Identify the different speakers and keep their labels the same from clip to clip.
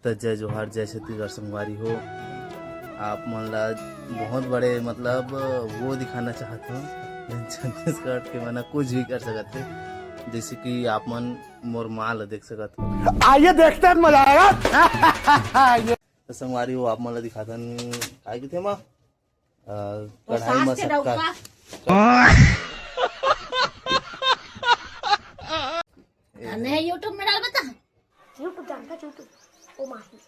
Speaker 1: तो जय जोहार जय छत्तीसगढ़ संगवारी हो। आप मन ला बहुत बड़े मतलब वो दिखाना चाहता हूँ छत्तीसगढ़ के मना कुछ भी कर सकते, जैसे कि आप मन मोर माल देख सकते हो।
Speaker 2: आइए देखते हैं, मजा आएगा।
Speaker 1: तो संगवारी हो आप मन ला दिखाता काय के थे माँ कढ़ाई में शक्कर
Speaker 3: नहीं यूट्यूब में डाल बता।
Speaker 4: यूट्यूब जानता यूट्यूब ओ माही।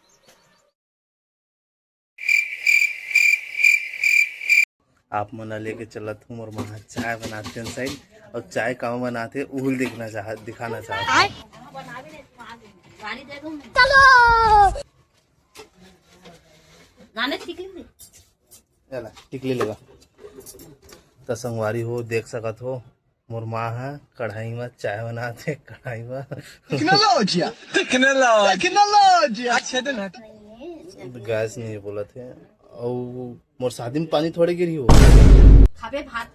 Speaker 1: आप मना लेके चलत हूँ और वहाँ चाय बनाते हैं साइड, और चाय कहाँ बनाते उहुल दिखाना चाहते
Speaker 4: चलो
Speaker 3: गाने
Speaker 1: टिकली लेगा। तो संगवारी हो देख सकत हो मोर माँ है कढ़ाई में चाय बनाते, कढ़ाई में गैस नहीं बोला थे। और मोर शादी में पानी थोड़े गिरी हो
Speaker 3: खाबे भात।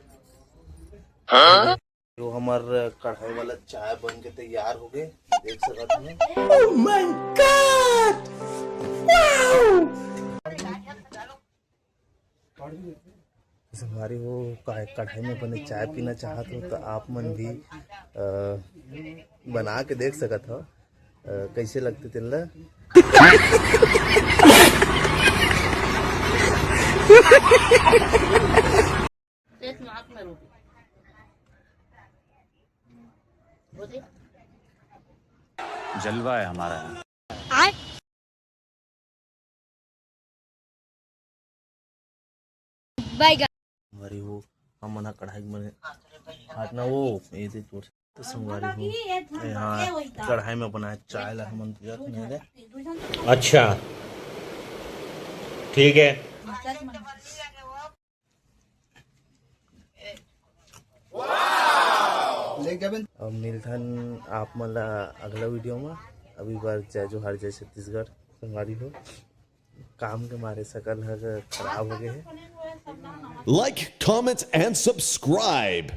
Speaker 1: तो हमार कढ़ाई वाला चाय बन के तैयार हो गए, देख सकते हैं।
Speaker 2: Oh my God! Wow!
Speaker 1: हमारी वो कढ़ाई में बने चाय पीना चाहते हो तो आप मन भी बना के देख सकत हो कैसे लगते तेल।
Speaker 5: जलवा है हमारा।
Speaker 1: हमारी वो हम मना कढ़ाई में हाथ ना वो ये दे तो संगवारी हो यहाँ कढ़ाई में बनाया चाय ला हम नहीं दे।
Speaker 6: अच्छा ठीक है।
Speaker 1: अब मिलथन आप मला अगला वीडियो में। अभी बार जय जोहार जय छत्तीसगढ़ संगवारी हो। काम के मारे सकल खराब हो गए हैं।
Speaker 7: Like, comment, and subscribe.